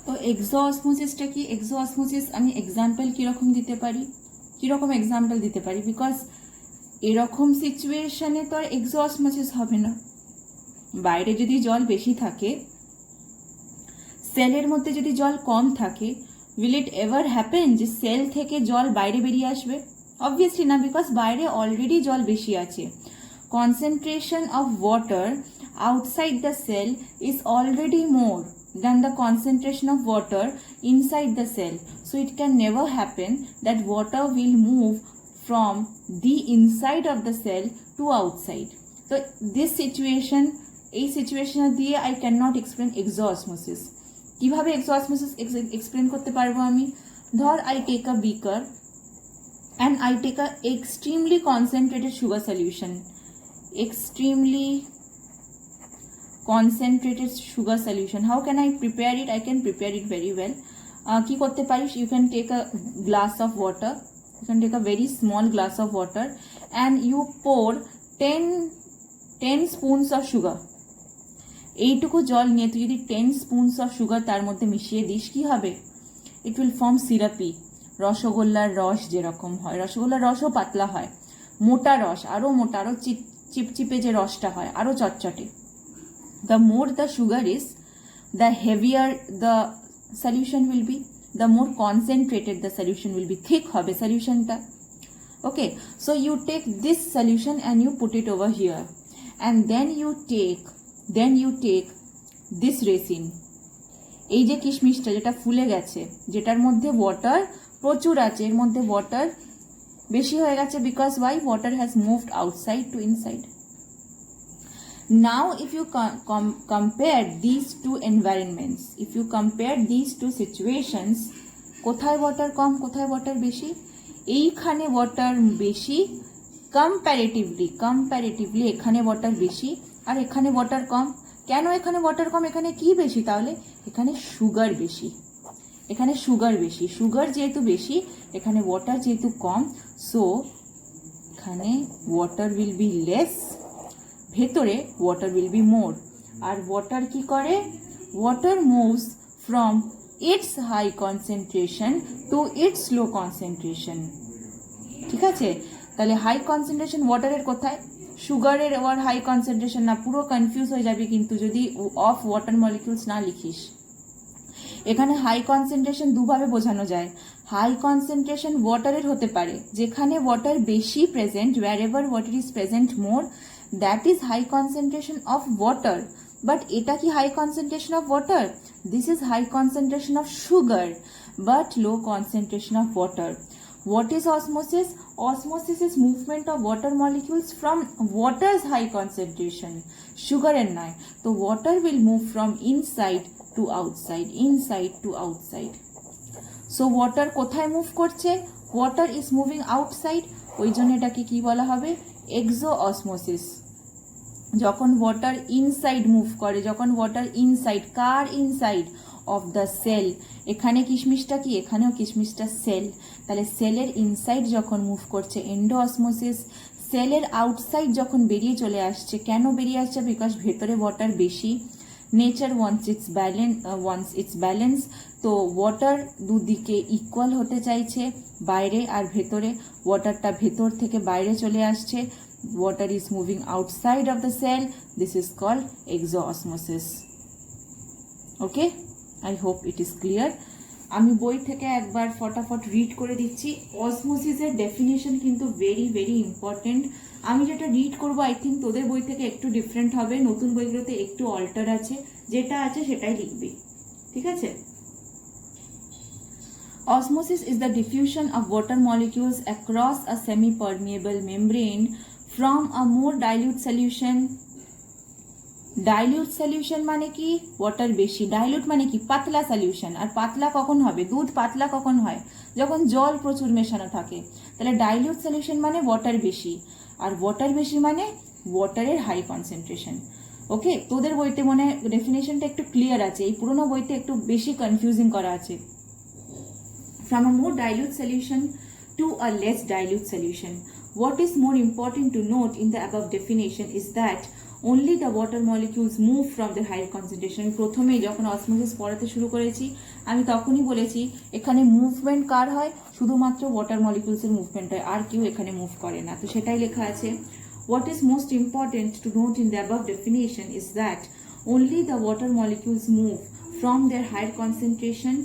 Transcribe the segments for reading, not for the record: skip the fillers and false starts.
তো এক্সোঅসমোসিসটা কি? এক্সোঅসমোসিস আমি এক্সাম্পল কীরকম দিতে পারি, কীরকম এক্সাম্পল দিতে পারি? বিকজ এরকম সিচুয়েশনে তো আর এক্সোঅসমোসিস হবে না। বাইরে যদি জল বেশি থাকে, সেলের মধ্যে যদি জল কম থাকে, উইল ইট এভার হ্যাপেন যে সেল থেকে জল বাইরে বেরিয়ে আসবে? অবভিয়াসলি না, বিকজ বাইরে অলরেডি জল বেশি আছে। Concentration of water outside the cell is already more than the concentration of water inside the cell. So it can never happen that water will move from the inside of the cell to outside. So this situation, এই situation দিয়ে I cannot explain exoosmosis. কিভাবে exoosmosis explain করতে পারবো আমি? ধর I take a beaker and I take a extremely concentrated sugar solution. Extremely concentrated sugar solution. How can I prepare it? I can prepare it very well. কি করতে পারিস? You can take a glass of water. You can take a very small glass of water and you pour 10 spoons of sugar. এইটুকু জল নিয়ে তুই যদি 10 spoons of sugar তার মধ্যে মিশিয়ে দিস, কি হবে? It will form syrupy. রসগোল্লার রস যেরকম হয়, রসগোল্লার রসও পাতলা হয়, মোটা রস, আরও মোটা, আরও চিপচিপে যে রসটা হয়, আরও চটচটে। The more the sugar is, the heavier the solution will be, the more concentrated the solution will be. Thick hobe solution ta. Okay, so you take this solution and you put it over here, and then you take this resin. এই যে কিশমিশটা যেটা ফুলে গেছে, যেটার মধ্যে water প্রচুর আছে, এর মধ্যে ওয়াটার বেশি হয়ে গেছে, because why? Water has moved outside to inside. Now if you compare these two environments, if you compare these two situations, কোথায় ওয়াটার কম, কোথায় ওয়াটার বেশি? এইখানে ওয়াটার বেশি, কম্প্যারেটিভলি এখানে ওয়াটার বেশি, আর এখানে ওয়াটার কম। কেন এখানে ওয়াটার কম? এখানে কি বেশি তাহলে? এখানে সুগার বেশি, এখানে সুগার বেশি। সুগার যেহেতু বেশি, এখানে ওয়াটার যেহেতু কম, সো এখানে ওয়াটার উইল বি লেস, ভেতরে ওয়াটার উইল বি মোর। আর ওয়াটার কি করে? Water moves from its high concentration to its low concentration. ঠিক আছে, তাহলে হাই কনসেন্ট্রেশন ওয়াটারের কোথায়? সুগারের ওর হাই কনসেন্ট্রেশন না, পুরো কনফিউজ হয়ে যাবে কিন্তু যদি অফ ওয়াটার মলিকিউলস না লিখিস। এখানে হাই কনসেন্ট্রেশন দুভাবে বোঝানো যায়। হাই কনসেন্ট্রেশন ওয়াটারের হতে পারে, যেখানে ওয়াটার বেশি present, wherever water is present more, that is high concentration of water. But এটা কি high concentration of water? This is high concentration of sugar but low concentration of water. What is osmosis? Osmosis is movement of water molecules from water's high concentration, sugar এর নয়। তো water will move from inside to outside, inside to outside. So water কোথায় move করছে? Water is moving outside, ওই জন্য এটাকে কি বলা হবে? এক্সোঅসমোসিস। যখন ওয়াটার ইনসাইড মুভ করে, যখন ওয়াটার ইনসাইড, কার ইনসাইড? Of the cell. এখানে কিশমিশটা কি? এখানেও কিশমিশটা সেল। তাহলে সেলের ইনসাইড যখন মুভ করছে এন্ডোঅসমোসিস। সেলের আউটসাইড যখন বেরিয়ে চলে আসছে, কেন বেরিয়ে আসছে? বিকজ ভেতরে ওয়াটার বেশি। Nature wants it's balance. তো ওয়াটার দুদিকে ইকুয়াল হতে চাইছে, বাইরে আর ভেতরে। ওয়াটারটা ভেতর থেকে বাইরে চলে আসছে, water is moving outside of the cell. This is called exoosmosis. Okay, I hope it is clear. আমি বই থেকে একবার ফটাফট রিড করে দিচ্ছি। অসমোসিসের ডেফিনিশন কিন্তু ভেরি ভেরি ইম্পর্টেন্ট। আমি যেটা রিড করবো আই থিঙ্ক তোদের বই থেকে একটু ডিফারেন্ট হবে, নতুন বইগুলোতে একটু অল্টার আছে, যেটা আছে সেটাই লিখবি, ঠিক আছে? Osmosis is the diffusion of water molecules across a semi-permeable membrane from a more dilute solution. Dilute solution মানে কি? ওয়াটার বেশি। ডাইলিউট মানে কি? পাতলা সলিউশন। আর পাতলা কখন হবে? দুধ পাতলা কখন হয়? যখন জল প্রচুর মেশানো থাকে। তাহলে ডাইলিউট সলিউশন মানে ওয়াটার বেশি, আর ওয়াটার বেশি মানে ওয়াটারের হাই কনসেন্ট্রেশন। ওকে, তোদের বইতে মনে ডেফিনেশনটা একটু ক্লিয়ার আছে, এই পুরোনো বইতে একটু বেশি কনফিউজিং করা আছে। From a more dilute solution to a less dilute solution. What is more important to note in the above definition is that only the water molecules move from the higher concentration. প্রথমেই যখন osmosis পড়াতে শুরু করেছি আমি তখনই বলেছি এখানে movement কার হয়, শুধুমাত্র ওয়াটার মলিকিউলসের মুভমেন্ট হয়, আর কেউ এখানে মুভ করে না। তো সেটাই লেখা আছে। What is most important to note in the above definition is that only the water molecules move from their higher concentration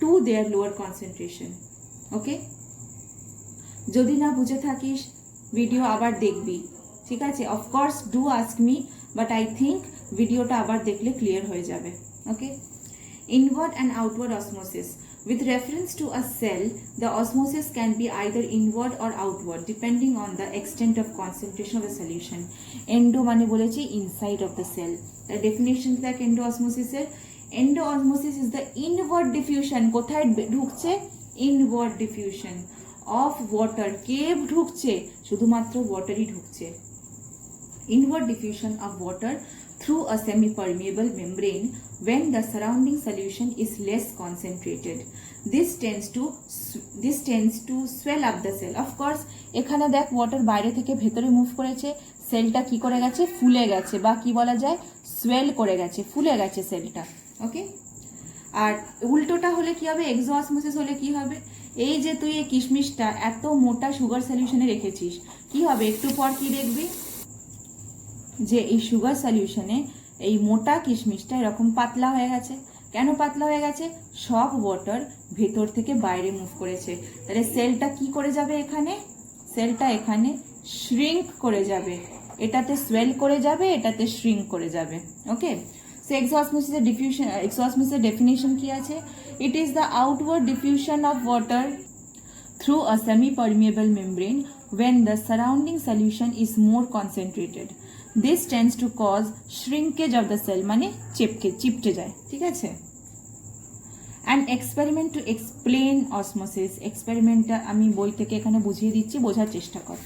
to their lower concentration. Okay? যদি না বুঝে থাকিস ভিডিও আবার দেখবি, ঠিক আছে? Of course do ask me, but I think ভিডিওটা আবার দেখলে ক্লিয়ার হয়ে যাবে। Okay, inward and outward osmosis. With reference to a cell, the osmosis can be either inward or outward depending on the extent of concentration of the solution. Endo মানে বলেছি inside of the cell. The definition দেখ endoosmosis এর। Endoosmosis is the inward diffusion, কোথায় ঢুকছে? Inward diffusion of water. কে ঢুকছে? শুধুমাত্র ওয়াটারই ঢুকছে। Inward diffusion of water through a semi-permeable membrane when the surrounding solution is less concentrated. This tends to swell up the cell. Of course, এখানে দেখ water বাইরে থেকে ভেতরে মুভ করেছে, সেলটা কি করে গেছে? ফুলে গেছে, বা কি বলা যায়? সোয়েল করে গেছে, ফুলে গেছে সেলটা। ওকে, আর উল্টোটা হলে কি হবে? এক্সোঅসমোসিস হলে কি হবে? এই যে তুই এই কিশমিশটা এত মোটা সুগার সলিউশনে রেখেছিস, কি হবে? একটু পর কি দেখবি যে এই সুগার সলিউশনে এই মোটা কিশমিশটা এরকম পাতলা হয়ে গেছে। কেন পাতলা হয়ে গেছে? সব ওয়াটার ভেতর থেকে বাইরে মুভ করেছে। তাহলে সেলটা কি করে যাবে? এখানে সেলটা এখানে শ্রিঙ্ক করে যাবে, এটাতে সোয়েল করে যাবে, এটাতে শ্রিঙ্ক করে যাবে। ওকে, সো এক্সোঅসমোসিসের ডেফিনিশন কি আছে? It is the outward diffusion of water through a semi-permeable membrane when the surrounding solution is more concentrated. This tends to cause shrinkage of the cell, মানে চিপকে যায়, ঠিক আছে? An experiment to explain osmosis. এক্সপেরিমেন্টটা আমি বই থেকে এখানে বুঝিয়ে দিচ্ছি, বোঝার চেষ্টা কর।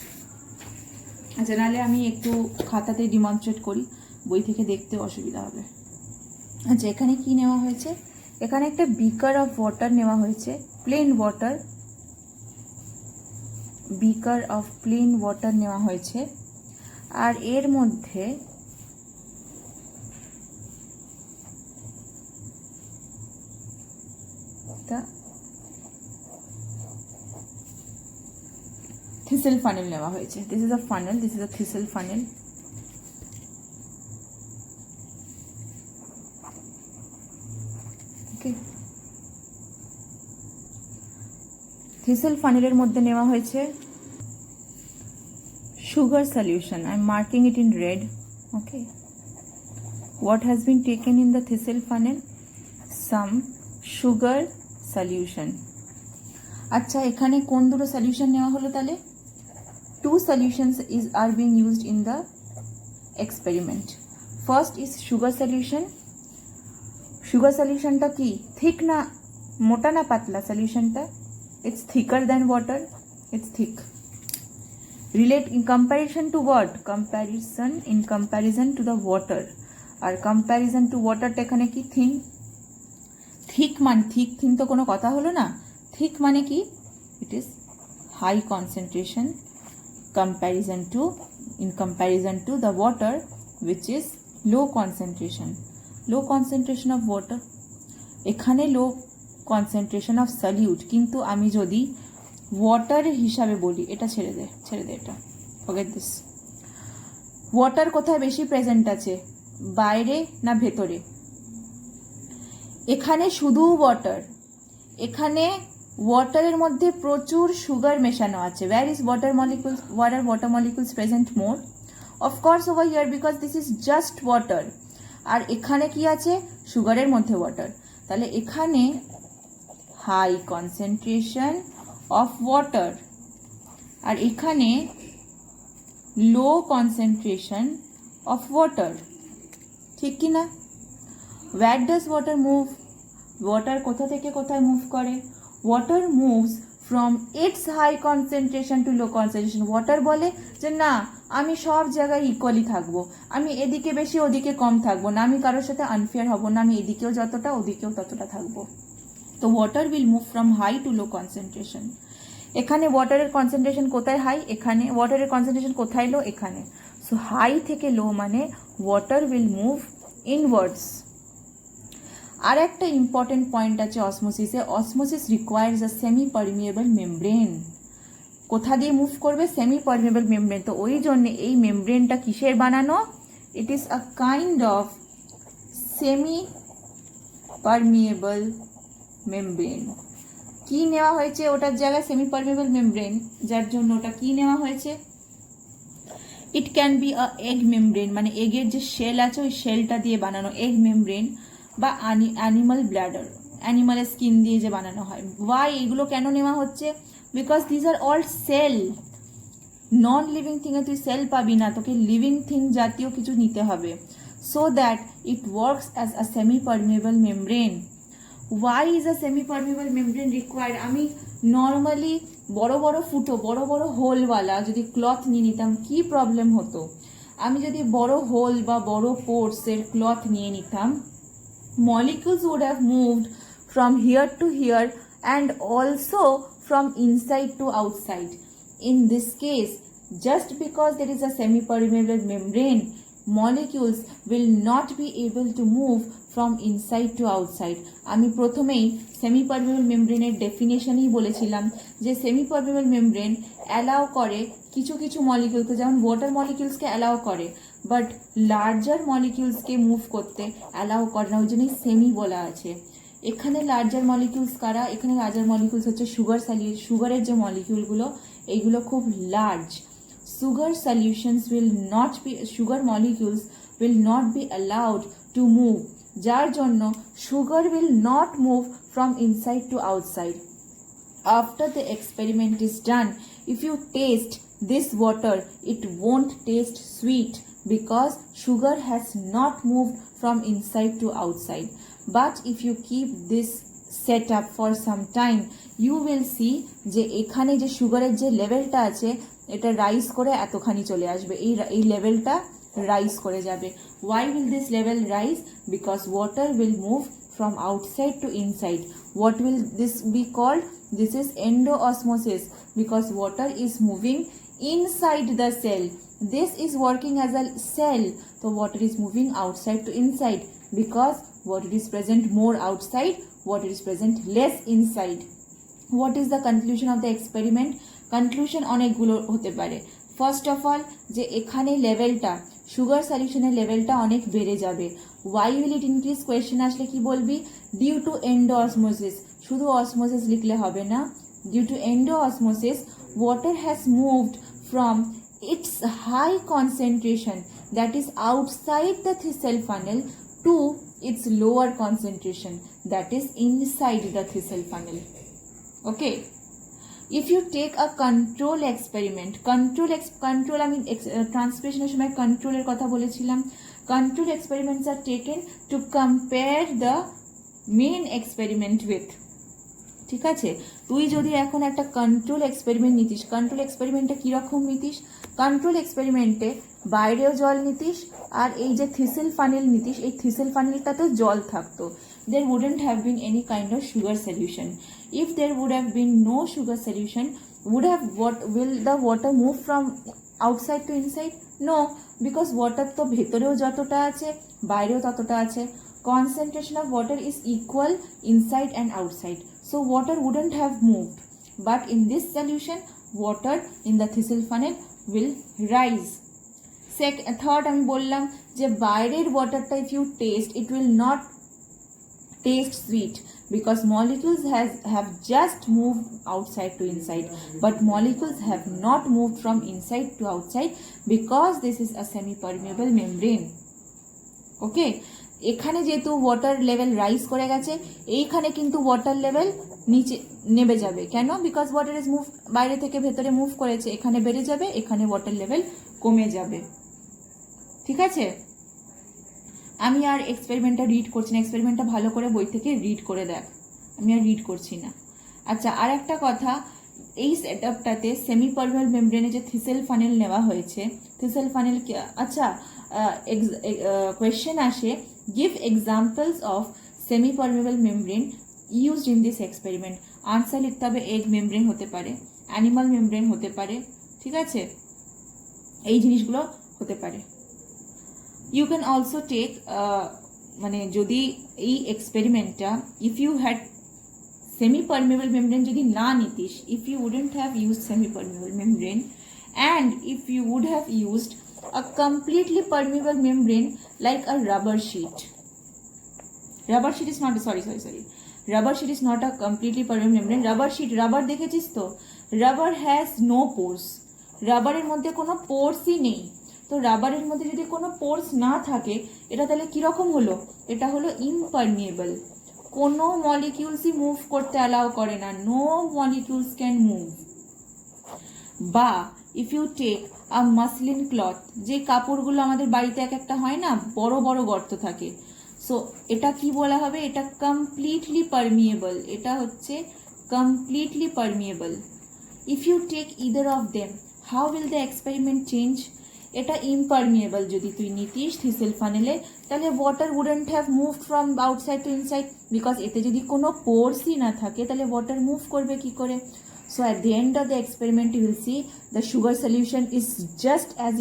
আচ্ছা, নাহলে আমি একটু খাতাতে ডিমনস্ট্রেট করি, বই থেকে দেখতে অসুবিধা হবে। আচ্ছা, এখানে কি নেওয়া হয়েছে? এখানে একটা বিকার অফ ওয়াটার নেওয়া হয়েছে, plain water, beaker of plain water নেওয়া হয়েছে, আর এর মধ্যে থিসেল ফানেল নেওয়া হয়েছে। This is a funnel, this is a thistle funnel. Okay, thistle ফানেলের মধ্যে নেওয়া হয়েছে sugar solution. I am marking it in red. Okay, what has been taken in the thistle funnel? Some sugar solution. আচ্ছা, এখানে কোন দুটো solution নেওয়া হলো? তাহলে two solutions are being used in the experiment. First is sugar solution. sugar solutionটা কি? thick না মোটা না পাতলা? সলিউশনটা it's thicker than water, it's thick. Relate in comparison to what? In comparison to the water. R comparison to water টা এখানে কি? thin. thick মানে thin তো কোনো কথা হলো না। thick মানে কি? it is high concentration in comparison to the water which is low concentration. low concentration of water, এখানে low concentration of solute, কিন্তু আমি যদি ওয়াটার হিসাবে বলি, এটা ছেড়ে দে এটা, ফরগেট দিস। ওয়াটার কোথায় বেশি প্রেজেন্ট আছে? বাইরে না ভেতরে? এখানে শুধু ওয়াটার, এখানে ওয়াটারের মধ্যে প্রচুর সুগার মেশানো আছে। where is water molecules present more? of course over here, because this is just water. আর এখানে কি আছে? সুগারের মধ্যে ওয়াটার। তাহলে এখানে হাই কনসেন্ট্রেশন of water আর এখানে লো কনসেন্ট্রেশন of water, ঠিক কি না? where does water move? water কোথা থেকে কোথায় মুভ করে? water moves from its high concentration to low concentration. water বলে যে না, আমি সব জায়গায় ইকুয়ালি থাকবো, আমি এদিকে বেশি ওদিকে কম থাকবো না, আমি কারোর সাথে আনফেয়ার হব না, আমি এদিকেও যতটা ওদিকেও ততটা থাকবো। তো water will move from high to low concentration. এখানে ওয়াটারের কনসেন্ট্রেশন কোথায় হাই? এখানে। ওয়াটারের কনসেন্ট্রেশন কোথায় লো? এখানে। সো সো হাই থেকে লো মানে ওয়াটার উইল মুভ ইনওয়ার্ডস। আর একটা ইম্পর্টেন্ট পয়েন্ট আছে অসমোসিসে, osmosis requires a semi permeable membrane. কোথা দিয়ে মুভ করবে? Semi permeable membrane. তো ওই জন্য এই মেমব্রেনটা কিসের বানানো? It is a kind of semi permeable membrane. কি নেওয়া হয়েছে ওটার জায়গায়? সেমি পারমিয়েবল মেমব্রেন, যার জন্য ওটা কি নেওয়া হয়েছে? It can be a egg membrane, মানে এগের যে শেল আছে ওই শেলটা দিয়ে বানানো এগ মেমব্রেন, বা অ্যানিমাল ব্ল্যাডার, অ্যানিমালের স্কিন দিয়ে যে বানানো হয়। ওয়াই এগুলো কেন নেওয়া হচ্ছে? Because these are all cell. Non living থিংয়ে তুই সেল পাবি না, তোকে লিভিং থিং জাতীয় কিছু নিতে হবে, so that it works as a semi permeable membrane. Why is a semi permeable membrane required? আমি নর্মালি বড় বড় ফুটো, বড় বড় হোলওয়ালা যদি ক্লথ নিয়ে নিতাম কি প্রবলেম হতো? আমি যদি বড় হোল বা বড় পোর্সের ক্লথ নিয়ে নিতাম, molecules would have moved from here to here and also from inside to outside. In this case, just because there is a semi-permeable membrane, molecules will not be able to move from inside to outside. আমি প্রথমেই semi-permeable membrane এর ডেফিনেশনই বলেছিলাম যে semi-permeable membrane allow করে কিছু কিছু মলিকিউলকে, যেমন water মলিকিউলসকে allow করে, বাট লার্জার মলিকিউলসকে মুভ করতে অ্যালাউ করে না, ওই জন্যই সেমি বলা আছে। এখানে লার্জার মলিকিউলস কারা? এখানে লার্জার মলিকিউলস হচ্ছে সুগারের যে মলিকিউলগুলো, এইগুলো খুব large. Sugar solutions will not be, sugar molecules will not be allowed to move, যার জন্য sugar will not move from inside to outside. After the experiment is done, if you taste this water, it won't taste sweet because sugar has not moved from inside to outside. But if you keep this set up for some time, you will see যে এখানে যে সুগারের যে লেভেলটা আছে এটা rise করে এতখানি চলে আসবে, এই লেভেলটা রাইজ করে যাবে। Why will this level rise? Because water will move from outside to inside. What will this be called? This is endoosmosis, because water is moving inside the cell. This is working as a cell, so water is moving outside to inside, because water is present more outside, water is present less inside. What is the conclusion of the experiment? Conclusion অনেকগুলো হতে পারে। First of all, যে এখানে লেভেলটা, sugar সলিউশনের লেভেলটা অনেক বেড়ে যাবে। Why will it increase? Question আসলে কি বলবি? Due to endosmosis. শুধু অসমোসিস লিখলে হবে না, due to endosmosis water has moved from its high concentration, that is outside the Thissell funnel, to its lower concentration, that is inside the Thissell funnel. Okay, if you take a control experiment, control আমি ট্রান্সপিরেশনের সময় কন্ট্রোলের কথা বলেছিলাম। control experiments are taken to compare the main experiment with, ঠিক আছে? তুই যদি এখন একটা কন্ট্রোল এক্সপেরিমেন্ট নিতিস, কন্ট্রোল এক্সপেরিমেন্টে কীরকম নিতিস? কন্ট্রোল এক্সপেরিমেন্টে বাইরেও জল নিতিস, আর এই যে থিসেল ফানেল নিতিস, এই থিসেল ফানেলটাতেও জল থাকতো। there wouldn't have been any kind of sugar solution. If there would have been no sugar solution, will the water move from outside to inside? No, because water তো ভেতরেও যতটা আছে বাইরেও ততটা আছে। concentration of water is equal inside and outside, so water wouldn't have moved. But in this solution, water in the Thissell funnel will rise. Third, আমি বললাম যে বাইরের ওয়াটারটা if you taste, it will not taste sweet, because molecules have just moved outside to inside, but molecules have not moved from inside to outside, because this is a semi-permeable membrane. Okay, এখানে যেহেতু water level rise করে গেছে, এইখানে কিন্তু water level নিচে নেমে যাবে। কেন? বিকজ ওয়াটার ইজ মুভ, বাইরে থেকে ভেতরে মুভ করেছে, এখানে বেড়ে যাবে, এখানে ওয়াটার লেভেল কমে যাবে। ঠিক আছে, আমি আর এক্সপেরিমেন্টটা রিড করছি না, এক্সপেরিমেন্টটা ভালো করে বই থেকে রিড করে দেখ, আমি আর রিড করছি না। আচ্ছা, আর একটা কথা, এই সেটআপটাতে সেমি পারমিয়েবল মেমব্রেনে যে থিসেল ফানেল নেওয়া হয়েছে, থিসেল ফানেল, আচ্ছা কোয়েশ্চেন আসে, give examples of semi permeable membrane used in this experiment. Answer লিখতে হবে এগ মেমব্রেন হতে পারে, অ্যানিমাল মেমব্রেন হতে পারে, ঠিক আছে? এই জিনিসগুলো হতে পারে। ইউ ক্যান অলসো টেক, মানে যদি এই এক্সপেরিমেন্টটা if you had semi permeable membrane যদি না নিতিস, if you wouldn't have used semi permeable membrane and if you would have used a completely permeable membrane like a rubber sheet. Rubber sheet is not, sorry. Rubber sheet is not a completely permeable membrane. Rubber sheet, rubber দেখেছিস তো, rubber has no pores. রাবারের মধ্যে কোনো পোর্সই নেই। তো রাবারের মধ্যে যদি কোনো পোর্স না থাকে, এটা তাহলে কিরকম হলো? এটা হলো ইমপারমিয়েবল। কোনো মলিকিউলসই মুভ করতে অ্যালাউ করে না, নো মলিকিউলস ক্যান মুভ। বা if you take a muslin cloth, যে কাপড়গুলো আমাদের বাড়িতে এক একটা হয় না, বড় বড় গর্ত থাকে, সো এটা কি বলা হবে? এটা কমপ্লিটলি পারমিয়েবল, এটা হচ্ছে completely permeable. If you take either of them, how will the experiment change? এটা ইমপারমিয়েবল যদি তুই নিতিস থিসেল ফানেলে, তাহলে water wouldn't have moved from outside to inside, because এতে যদি কোনো পোর্সই না থাকে তাহলে ওয়াটার মুভ করবে কি করে? So at the end of the experiment, you will see the sugar solution is just as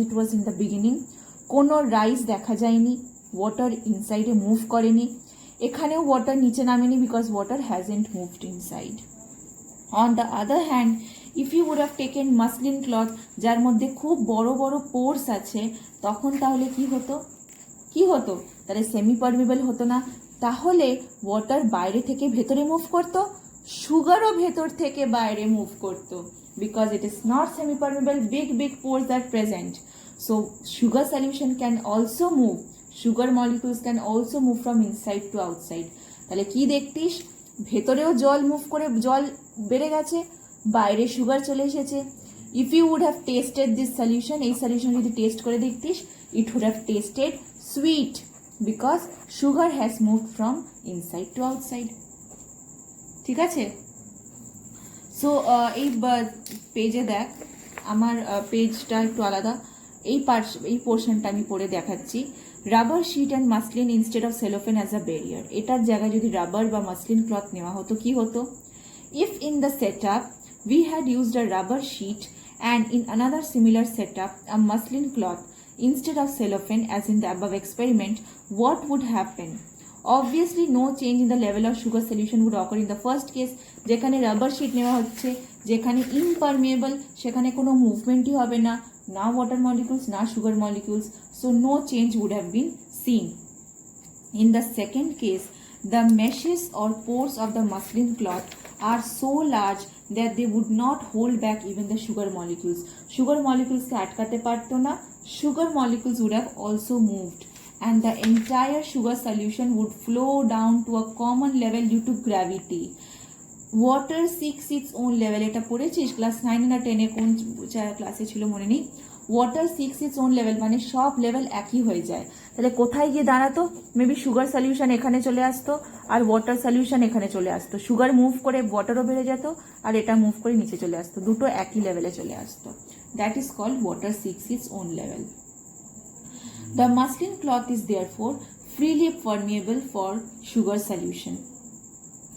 it was in the beginning. কোনো রাইস দেখা যায়নি, ওয়াটার ইনসাইডে মুভ করেনি। এখানেও ওয়াটার নিচে নামেনি because water hasn't moved inside. On the other hand, if you would have taken muslin cloth, যার মধ্যে খুব বড় বড় পোর্স আছে, তখন তাহলে কি হতো? তাহলে সেমি পারমিয়েবল হতো না, তাহলে ওয়াটার বাইরে থেকে ভেতরে মুভ করতো, সুগারও ভেতর থেকে বাইরে মুভ করতো, because it is not semi permeable, big pores are present. So sugar solution can also move, sugar molecules can also move from inside to outside. তাহলে কি দেখতিস? ভেতরেও জল মুভ করে জল বেড়ে গেছে, বাইরে সুগার চলে এসেছে। If you would have tasted this solution, এই সলিউশন যদি টেস্ট করে দেখতিস, it would have tasted sweet, because sugar has moved from inside to outside. ঠিক আছে? সো এই পেজে দেখ, আমার পেজটা একটু আলাদা, এই পোর্শনটা আমি পড়ে দেখাচ্ছি। Rubber sheet and muslin instead of cellophane as a barrier, এটার জায়গায় যদি রাবার বা মাসলিন ক্লথ নেওয়া হতো কি হতো? If in the set up we had used a rubber sheet and in another similar setup a muslin cloth instead of cellophane as in the above experiment, what would happen? Obviously no change in the level of sugar solution would occur in the first case. যেখানে rubber sheet নেওয়া হচ্ছে, যেখানে ইমপারমিয়েবল, সেখানে কোনো মুভমেন্টই হবে না, না water molecules না sugar molecules, so no change would have been seen. In the second case, the meshes or pores of the muslin cloth are so large that they would not hold back even the sugar molecules. Sugar molecules কে আটকাতে পারতো না, sugar molecules would have also moved and the entire sugar solution would flow down to a common level due to gravity. Water seeks its own level, এটা পড়েছিস class 9 না 10 এ, কোন ক্লাসে ছিল মনে নেই। Water seeks its own level, মানে সব লেভেল একই হয়ে যায়। তাহলে কোথায় গিয়ে দাঁড়াতো? মেবি সুগার সলিউশন এখানে চলে আসতো আর ওয়াটার সলিউশন এখানে চলে আসতো, সুগার মুভ করে ওয়াটারও বেড়ে যেত আর এটা মুভ করে নিচে চলে আসতো, দুটো একই লেভেলে চলে আসতো। That is called water seeks its own level. The muslin cloth is therefore freely permeable for sugar solution.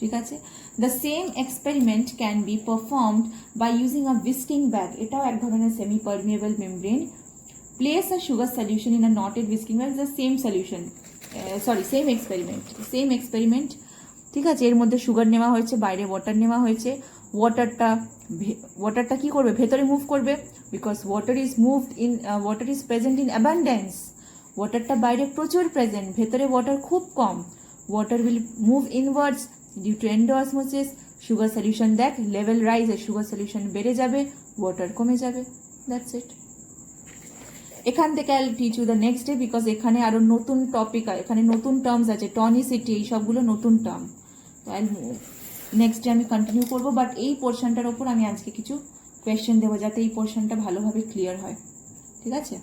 ঠিক আছে? The same experiment can be performed by using a whisking bag. এটাও এক ধরনের semi permeable membrane. Place a sugar solution in a knotted whisking bag. The same solution, same experiment. ঠিক আছে? এর মধ্যে sugar নেওয়া হয়েছে, বাইরে ওয়াটার নেওয়া হয়েছে। ওয়াটারটা কি করবে? ভেতরে মুভ করবে, because water is present in abundance. ওয়াটারটা বাইরে প্রচুর প্রেজেন্ট, ভেতরে ওয়াটার খুব কম। Water will move inwards due to endosmosis. Sugar solution দেখ, লেভেল রাইজ, সুগার সলিউশন বেড়ে যাবে, ওয়াটার কমে যাবে। That's it. এখান থেকে I will teach you the next day, because এখানে আরো নতুন টপিক, এখানে নতুন টার্মস আছে, টনিসিটি, এই সবগুলো নতুন টার্ম। তো নেক্সট ডে আমি কন্টিনিউ করবো, বাট এই পোর্শনটার ওপর আমি আজকে কিছু কোয়েশ্চেন দেবো যাতে এই পোর্শনটা ভালোভাবে ক্লিয়ার হয়। ঠিক আছে?